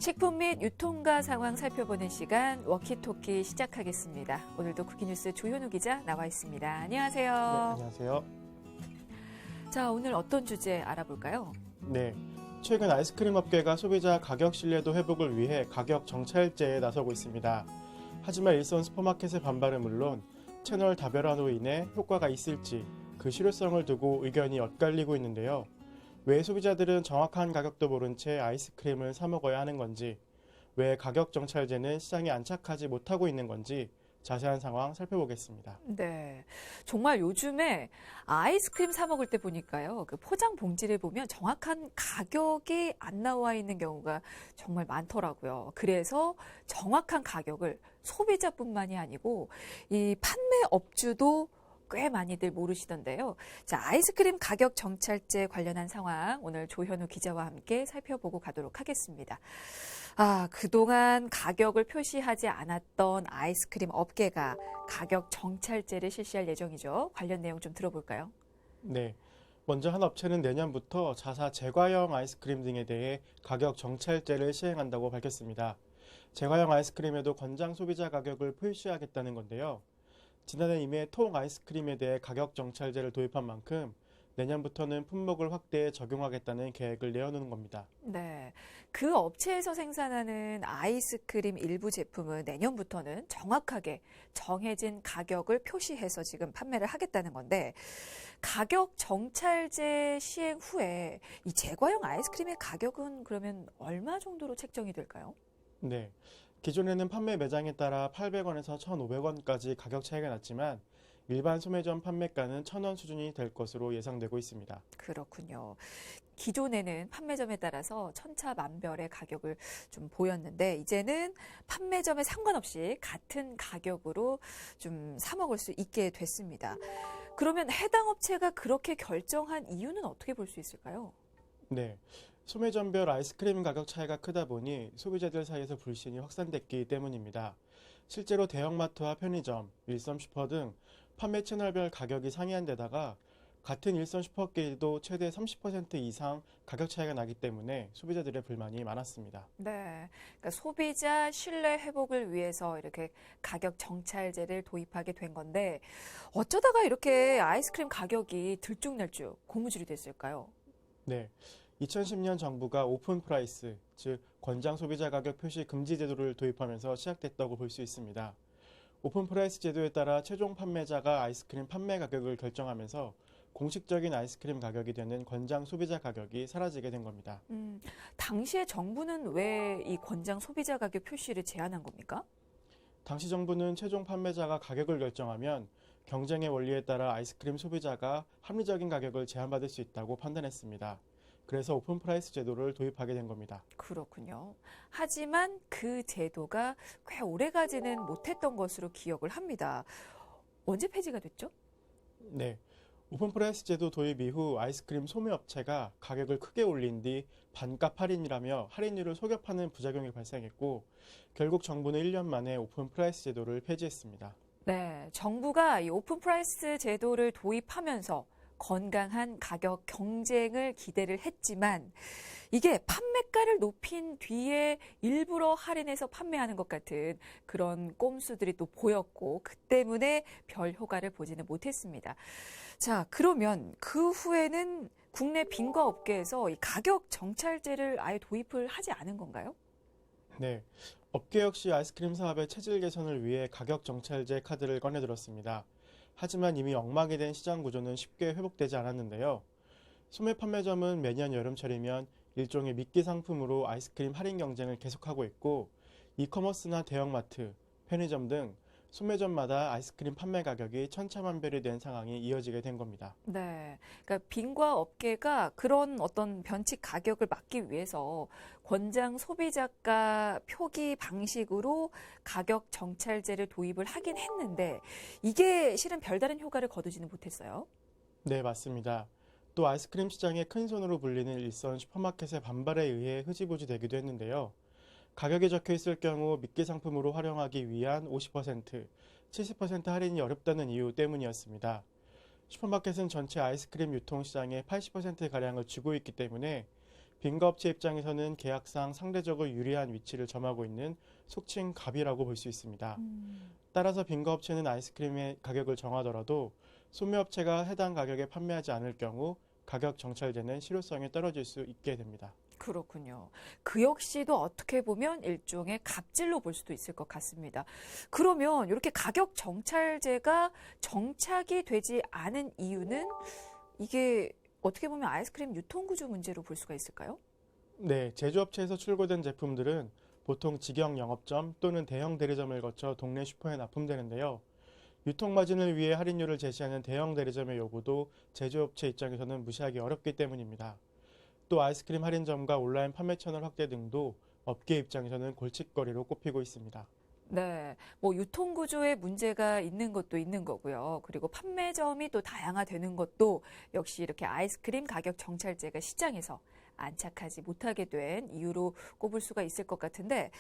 식품 및 유통가 상황 살펴보는 시간 워키토키 시작하겠습니다. 오늘도 쿠키뉴스 조현우 기자 나와 있습니다. 안녕하세요. 네, 안녕하세요. 자, 오늘 어떤 주제 알아볼까요? 네, 최근 아이스크림 업계가 소비자 가격 신뢰도 회복을 위해 가격 정찰제에 나서고 있습니다. 하지만 일선 슈퍼마켓의 반발은 물론 채널 다변화로 인해 효과가 있을지 그 실효성을 두고 의견이 엇갈리고 있는데요. 왜 소비자들은 정확한 가격도 모른 채 아이스크림을 사 먹어야 하는 건지, 왜 가격 정찰제는 시장에 안착하지 못하고 있는 건지 자세한 상황 살펴보겠습니다. 네, 정말 요즘에 아이스크림 사 먹을 때 보니까요, 그 포장 봉지를 보면 정확한 가격이 안 나와 있는 경우가 정말 많더라고요. 그래서 정확한 가격을 소비자뿐만이 아니고 이 판매업주도 꽤 많이들 모르시던데요. 자, 아이스크림 가격 정찰제 관련한 상황 오늘 조현우 기자와 함께 살펴보고 가도록 하겠습니다. 그동안 가격을 표시하지 않았던 아이스크림 업계가 가격 정찰제를 실시할 예정이죠. 관련 내용 좀 들어볼까요? 네, 먼저 한 업체는 내년부터 자사 제과형 아이스크림 등에 대해 가격 정찰제를 시행한다고 밝혔습니다. 제과형 아이스크림에도 권장 소비자 가격을 표시하겠다는 건데요. 지난해 이미 통 아이스크림에 대해 가격 정찰제를 도입한 만큼 내년부터는 품목을 확대해 적용하겠다는 계획을 내어놓은 겁니다. 네, 그 업체에서 생산하는 아이스크림 일부 제품은 내년부터는 정확하게 정해진 가격을 표시해서 지금 판매를 하겠다는 건데, 가격 정찰제 시행 후에 이 제과형 아이스크림의 가격은 그러면 얼마 정도로 책정이 될까요? 네, 기존에는 판매 매장에 따라 800원에서 1,500원까지 가격 차이가 났지만 일반 소매점 판매가는 1,000원 수준이 될 것으로 예상되고 있습니다. 그렇군요. 기존에는 판매점에 따라서 천차만별의 가격을 좀 보였는데 이제는 판매점에 상관없이 같은 가격으로 좀 사 먹을 수 있게 됐습니다. 그러면 해당 업체가 그렇게 결정한 이유는 어떻게 볼 수 있을까요? 네, 소매점별 아이스크림 가격 차이가 크다 보니 소비자들 사이에서 불신이 확산됐기 때문입니다. 실제로 대형마트와 편의점, 일선 슈퍼 등 판매 채널별 가격이 상이한 데다가 같은 일선 슈퍼끼리도 최대 30% 이상 가격 차이가 나기 때문에 소비자들의 불만이 많았습니다. 네, 그러니까 소비자 신뢰 회복을 위해서 이렇게 가격 정찰제를 도입하게 된 건데 어쩌다가 이렇게 아이스크림 가격이 들쭉날쭉 고무줄이 됐을까요? 네, 2010년 정부가 오픈 프라이스, 즉 권장 소비자 가격 표시 금지 제도를 도입하면서 시작됐다고 볼 수 있습니다. 오픈 프라이스 제도에 따라 최종 판매자가 아이스크림 판매 가격을 결정하면서 공식적인 아이스크림 가격이 되는 권장 소비자 가격이 사라지게 된 겁니다. 당시에 정부는 왜 이 권장 소비자 가격 표시를 제한한 겁니까? 당시 정부는 최종 판매자가 가격을 결정하면 경쟁의 원리에 따라 아이스크림 소비자가 합리적인 가격을 제한받을 수 있다고 판단했습니다. 그래서 오픈 프라이스 제도를 도입하게 된 겁니다. 그렇군요. 하지만 그 제도가 꽤 오래가지는 못했던 것으로 기억을 합니다. 언제 폐지가 됐죠? 네, 오픈 프라이스 제도 도입 이후 아이스크림 소매업체가 가격을 크게 올린 뒤 반값 할인이라며 할인율을 속여 파는 부작용이 발생했고 결국 정부는 1년 만에 오픈 프라이스 제도를 폐지했습니다. 네, 정부가 이 오픈 프라이스 제도를 도입하면서 건강한 가격 경쟁을 기대를 했지만 이게 판매가를 높인 뒤에 일부러 할인해서 판매하는 것 같은 그런 꼼수들이 또 보였고 그 때문에 별 효과를 보지는 못했습니다. 자, 그러면 그 후에는 국내 빙과 업계에서 이 가격 정찰제를 아예 도입을 하지 않은 건가요? 네, 업계 역시 아이스크림 사업의 체질 개선을 위해 가격 정찰제 카드를 꺼내들었습니다. 하지만 이미 엉망이 된 시장 구조는 쉽게 회복되지 않았는데요. 소매 판매점은 매년 여름철이면 일종의 미끼 상품으로 아이스크림 할인 경쟁을 계속하고 있고 이커머스나 대형마트, 편의점 등 소매점마다 아이스크림 판매 가격이 천차만별이 된 상황이 이어지게 된 겁니다. 네. 그러니까 빙과 업계가 그런 어떤 변칙 가격을 막기 위해서 권장 소비자가 표기 방식으로 가격 정찰제를 도입을 하긴 했는데 이게 실은 별다른 효과를 거두지는 못했어요. 네, 맞습니다. 또 아이스크림 시장의 큰 손으로 불리는 일선 슈퍼마켓의 반발에 의해 흐지부지 되기도 했는데요. 가격이 적혀 있을 경우 미끼 상품으로 활용하기 위한 50%, 70% 할인이 어렵다는 이유 때문이었습니다. 슈퍼마켓은 전체 아이스크림 유통 시장의 80%가량을 쥐고 있기 때문에 빙과업체 입장에서는 계약상 상대적으로 유리한 위치를 점하고 있는 속칭 갑이라고 볼 수 있습니다. 따라서 빙과업체는 아이스크림의 가격을 정하더라도 소매업체가 해당 가격에 판매하지 않을 경우 가격 정찰제는 실효성이 떨어질 수 있게 됩니다. 그렇군요. 그 역시도 어떻게 보면 일종의 갑질로 볼 수도 있을 것 같습니다. 그러면 이렇게 가격 정찰제가 정착이 되지 않은 이유는 이게 어떻게 보면 아이스크림 유통구조 문제로 볼 수가 있을까요? 네, 제조업체에서 출고된 제품들은 보통 직영 영업점 또는 대형 대리점을 거쳐 동네 슈퍼에 납품되는데요. 유통 마진을 위해 할인율을 제시하는 대형 대리점의 요구도 제조업체 입장에서는 무시하기 어렵기 때문입니다. 또 아이스크림 할인점과 온라인 판매 채널 확대 등도 업계 입장에서는 골칫거리로 꼽히고 있습니다. 네, 뭐 유통구조에 문제가 있는 것도 있는 거고요. 그리고 판매점이 또 다양화되는 것도 역시 이렇게 아이스크림 가격 정찰제가 시장에서 안착하지 못하게 된 이유로 꼽을 수가 있을 것 같은데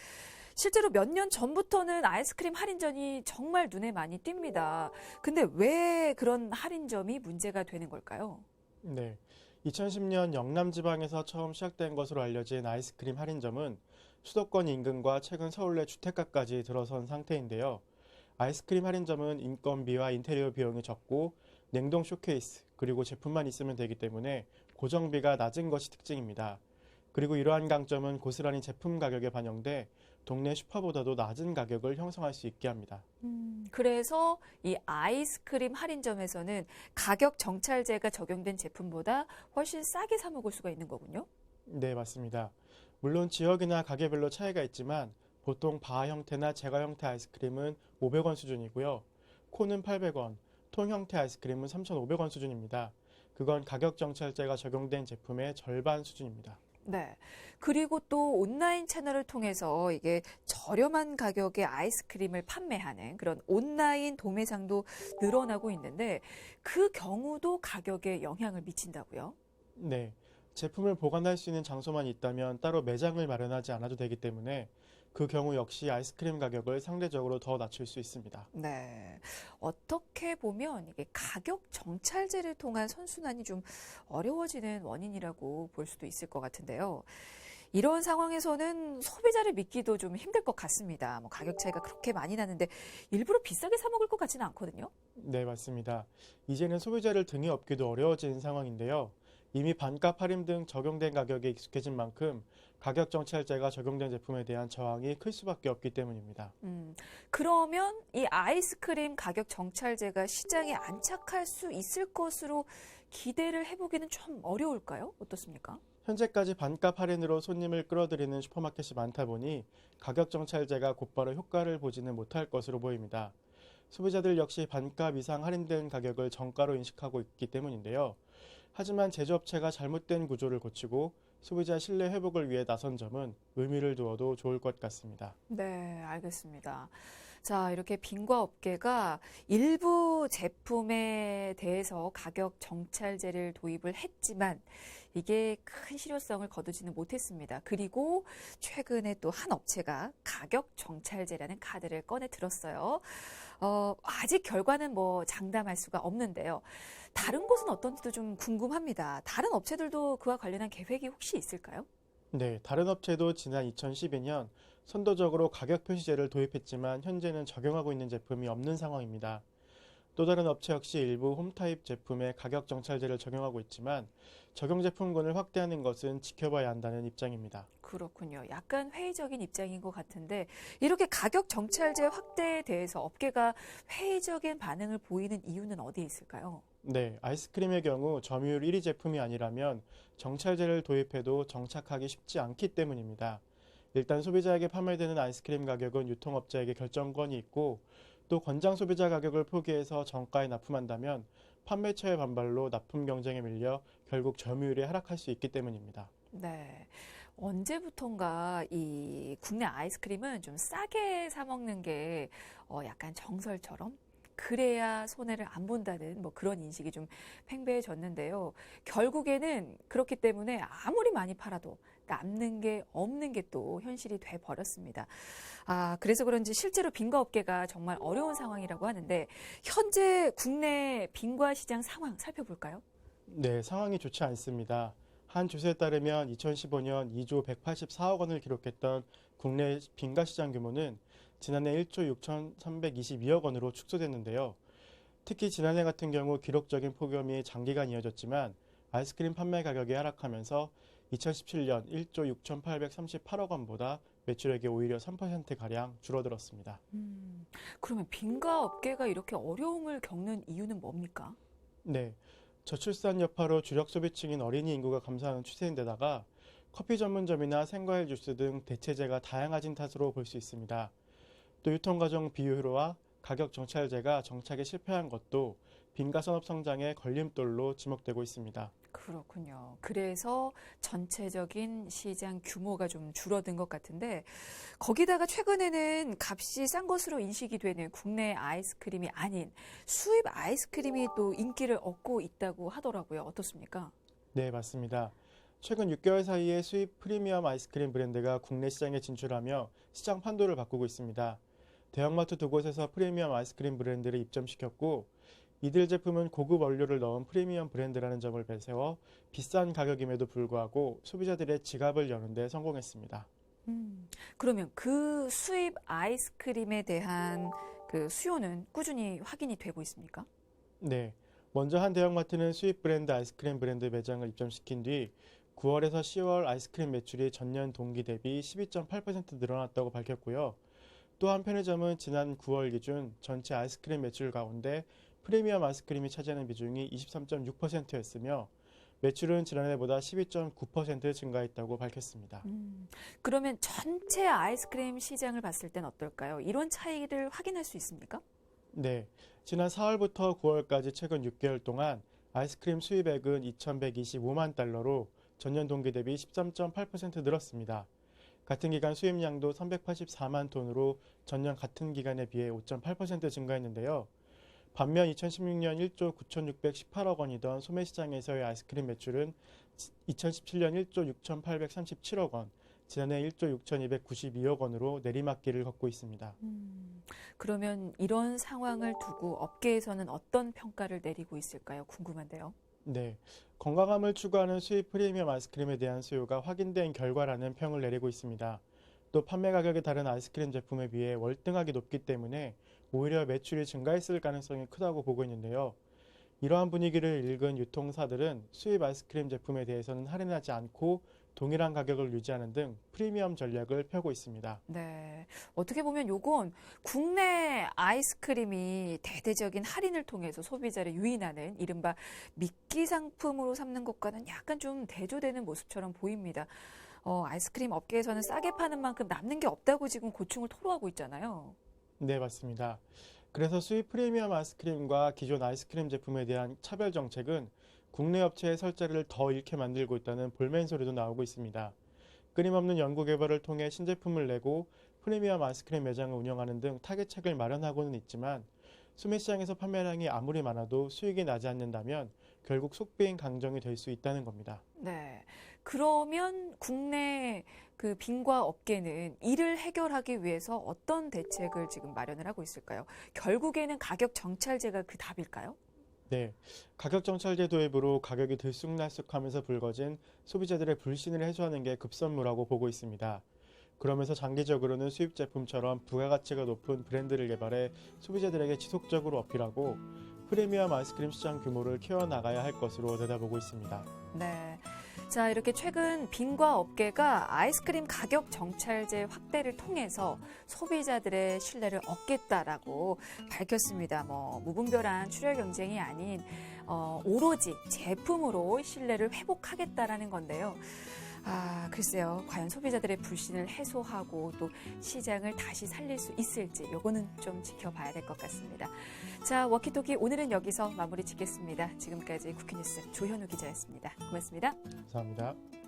실제로 몇 년 전부터는 아이스크림 할인점이 정말 눈에 많이 띕니다. 근데 왜 그런 할인점이 문제가 되는 걸까요? 네, 2010년 영남 지방에서 처음 시작된 것으로 알려진 아이스크림 할인점은 수도권 인근과 최근 서울 내 주택가까지 들어선 상태인데요. 아이스크림 할인점은 인건비와 인테리어 비용이 적고 냉동 쇼케이스 그리고 제품만 있으면 되기 때문에 고정비가 낮은 것이 특징입니다. 그리고 이러한 강점은 고스란히 제품 가격에 반영돼 동네 슈퍼보다도 낮은 가격을 형성할 수 있게 합니다. 그래서 이 아이스크림 할인점에서는 가격 정찰제가 적용된 제품보다 훨씬 싸게 사 먹을 수가 있는 거군요. 네, 맞습니다. 물론 지역이나 가게별로 차이가 있지만 보통 바 형태나 제과 형태 아이스크림은 500원 수준이고요. 콘은 800원, 통 형태 아이스크림은 3,500원 수준입니다. 그건 가격 정찰제가 적용된 제품의 절반 수준입니다. 네. 그리고 또 온라인 채널을 통해서 이게 저렴한 가격의 아이스크림을 판매하는 그런 온라인 도매상도 늘어나고 있는데 그 경우도 가격에 영향을 미친다고요? 네, 제품을 보관할 수 있는 장소만 있다면 따로 매장을 마련하지 않아도 되기 때문에 그 경우 역시 아이스크림 가격을 상대적으로 더 낮출 수 있습니다. 네. 어떻게 보면 이게 가격 정찰제를 통한 선순환이 좀 어려워지는 원인이라고 볼 수도 있을 것 같은데요. 이런 상황에서는 소비자를 믿기도 좀 힘들 것 같습니다. 뭐 가격 차이가 그렇게 많이 나는데 일부러 비싸게 사 먹을 것 같지는 않거든요. 네, 맞습니다. 이제는 소비자를 등에 업기도 어려워진 상황인데요. 이미 반값 할인 등 적용된 가격에 익숙해진 만큼 가격 정찰제가 적용된 제품에 대한 저항이 클 수밖에 없기 때문입니다. 그러면 이 아이스크림 가격 정찰제가 시장에 안착할 수 있을 것으로 기대를 해보기는 좀 어려울까요? 어떻습니까? 현재까지 반값 할인으로 손님을 끌어들이는 슈퍼마켓이 많다 보니 가격 정찰제가 곧바로 효과를 보지는 못할 것으로 보입니다. 소비자들 역시 반값 이상 할인된 가격을 정가로 인식하고 있기 때문인데요. 하지만 제조업체가 잘못된 구조를 고치고 소비자 신뢰 회복을 위해 나선 점은 의미를 두어도 좋을 것 같습니다. 네, 알겠습니다. 자, 이렇게 빙과 업계가 일부 제품에 대해서 가격 정찰제를 도입을 했지만 이게 큰 실효성을 거두지는 못했습니다. 그리고 최근에 또 한 업체가 가격 정찰제라는 카드를 꺼내 들었어요. 아직 결과는 뭐 장담할 수가 없는데요. 다른 곳은 어떤지도 좀 궁금합니다. 다른 업체들도 그와 관련한 계획이 혹시 있을까요? 네, 다른 업체도 지난 2012년 선도적으로 가격 표시제를 도입했지만 현재는 적용하고 있는 제품이 없는 상황입니다. 또 다른 업체 역시 일부 홈타입 제품에 가격 정찰제를 적용하고 있지만 적용 제품군을 확대하는 것은 지켜봐야 한다는 입장입니다. 그렇군요. 약간 회의적인 입장인 것 같은데 이렇게 가격 정찰제 확대에 대해서 업계가 회의적인 반응을 보이는 이유는 어디에 있을까요? 네, 아이스크림의 경우 점유율 1위 제품이 아니라면 정찰제를 도입해도 정착하기 쉽지 않기 때문입니다. 일단 소비자에게 판매되는 아이스크림 가격은 유통업자에게 결정권이 있고 또 권장 소비자 가격을 포기해서 정가에 납품한다면 판매처의 반발로 납품 경쟁에 밀려 결국 점유율이 하락할 수 있기 때문입니다. 네. 언제부턴가 이 국내 아이스크림은 좀 싸게 사 먹는 게 약간 정설처럼 그래야 손해를 안 본다는 뭐 그런 인식이 좀 팽배해졌는데요. 결국에는 그렇기 때문에 아무리 많이 팔아도 남는 게 없는 게 또 현실이 돼 버렸습니다. 그래서 그런지 실제로 빙과 업계가 정말 어려운 상황이라고 하는데 현재 국내 빙과 시장 상황 살펴볼까요? 네, 상황이 좋지 않습니다. 한 주세에 따르면 2015년 2조 184억 원을 기록했던 국내 빙가 시장 규모는 지난해 1조 6,322억 원으로 축소됐는데요. 특히 지난해 같은 경우 기록적인 폭염이 장기간 이어졌지만 아이스크림 판매 가격이 하락하면서 2017년 1조 6,838억 원보다 매출액이 오히려 3%가량 줄어들었습니다. 그러면 빙가 업계가 이렇게 어려움을 겪는 이유는 뭡니까? 네, 저출산 여파로 주력 소비층인 어린이 인구가 감소하는 추세인데다가 커피 전문점이나 생과일 주스 등 대체재가 다양해진 탓으로 볼 수 있습니다. 또 유통과정 비효율화, 가격 정찰제가 정착에 실패한 것도 빙가 산업 성장의 걸림돌로 지목되고 있습니다. 그렇군요. 그래서 전체적인 시장 규모가 좀 줄어든 것 같은데 거기다가 최근에는 값이 싼 것으로 인식이 되는 국내 아이스크림이 아닌 수입 아이스크림이 또 인기를 얻고 있다고 하더라고요. 어떻습니까? 네, 맞습니다. 최근 6개월 사이에 수입 프리미엄 아이스크림 브랜드가 국내 시장에 진출하며 시장 판도를 바꾸고 있습니다. 대형마트 두 곳에서 프리미엄 아이스크림 브랜드를 입점시켰고 이들 제품은 고급 원료를 넣은 프리미엄 브랜드라는 점을 내세워 비싼 가격임에도 불구하고 소비자들의 지갑을 여는 데 성공했습니다. 그러면 그 수입 아이스크림에 대한 그 수요는 꾸준히 확인이 되고 있습니까? 네, 먼저 한 대형마트는 수입 브랜드 아이스크림 브랜드 매장을 입점시킨 뒤 9월에서 10월 아이스크림 매출이 전년 동기 대비 12.8% 늘어났다고 밝혔고요. 또 한 편의점은 지난 9월 기준 전체 아이스크림 매출 가운데 프리미엄 아이스크림이 차지하는 비중이 23.6%였으며 매출은 지난해보다 12.9% 증가했다고 밝혔습니다. 그러면 전체 아이스크림 시장을 봤을 땐 어떨까요? 이런 차이를 확인할 수 있습니까? 네, 지난 4월부터 9월까지 최근 6개월 동안 아이스크림 수입액은 2,125만 달러로 전년 동기 대비 13.8% 늘었습니다. 같은 기간 수입량도 384만 톤으로 전년 같은 기간에 비해 5.8% 증가했는데요. 반면 2016년 1조 9,618억 원이던 소매시장에서의 아이스크림 매출은 2017년 1조 6,837억 원, 지난해 1조 6,292억 원으로 내리막길을 걷고 있습니다. 그러면 이런 상황을 두고 업계에서는 어떤 평가를 내리고 있을까요? 궁금한데요. 네, 건강함을 추구하는 수입 프리미엄 아이스크림에 대한 수요가 확인된 결과라는 평을 내리고 있습니다. 또 판매 가격이 다른 아이스크림 제품에 비해 월등하게 높기 때문에 오히려 매출이 증가했을 가능성이 크다고 보고 있는데요. 이러한 분위기를 읽은 유통사들은 수입 아이스크림 제품에 대해서는 할인하지 않고 동일한 가격을 유지하는 등 프리미엄 전략을 펴고 있습니다. 네. 어떻게 보면 요건 국내 아이스크림이 대대적인 할인을 통해서 소비자를 유인하는 이른바 미끼 상품으로 삼는 것과는 약간 좀 대조되는 모습처럼 보입니다. 아이스크림 업계에서는 싸게 파는 만큼 남는 게 없다고 지금 고충을 토로하고 있잖아요. 네, 맞습니다. 그래서 수입 프리미엄 아이스크림과 기존 아이스크림 제품에 대한 차별 정책은 국내 업체의 설자리를 더 잃게 만들고 있다는 볼멘 소리도 나오고 있습니다. 끊임없는 연구 개발을 통해 신제품을 내고 프리미엄 아이스크림 매장을 운영하는 등 타겟책을 마련하고는 있지만 소매시장에서 판매량이 아무리 많아도 수익이 나지 않는다면 결국 속비인 강정이 될 수 있다는 겁니다. 네. 그러면 국내 그 빙과 업계는 이를 해결하기 위해서 어떤 대책을 지금 마련을 하고 있을까요? 결국에는 가격 정찰제가 그 답일까요? 네, 가격 정찰제 도입으로 가격이 들쑥날쑥하면서 불거진 소비자들의 불신을 해소하는 게 급선무라고 보고 있습니다. 그러면서 장기적으로는 수입 제품처럼 부가가치가 높은 브랜드를 개발해 소비자들에게 지속적으로 어필하고 프리미엄 아이스크림 시장 규모를 키워나가야 할 것으로 내다보고 있습니다. 네. 자, 이렇게 최근 빙과 업계가 아이스크림 가격 정찰제 확대를 통해서 소비자들의 신뢰를 얻겠다라고 밝혔습니다. 무분별한 출혈 경쟁이 아닌 오로지 제품으로 신뢰를 회복하겠다라는 건데요. 글쎄요. 과연 소비자들의 불신을 해소하고 또 시장을 다시 살릴 수 있을지 요거는 좀 지켜봐야 될 것 같습니다. 자, 워키토키 오늘은 여기서 마무리 짓겠습니다. 지금까지 쿠키뉴스 조현우 기자였습니다. 고맙습니다. 감사합니다.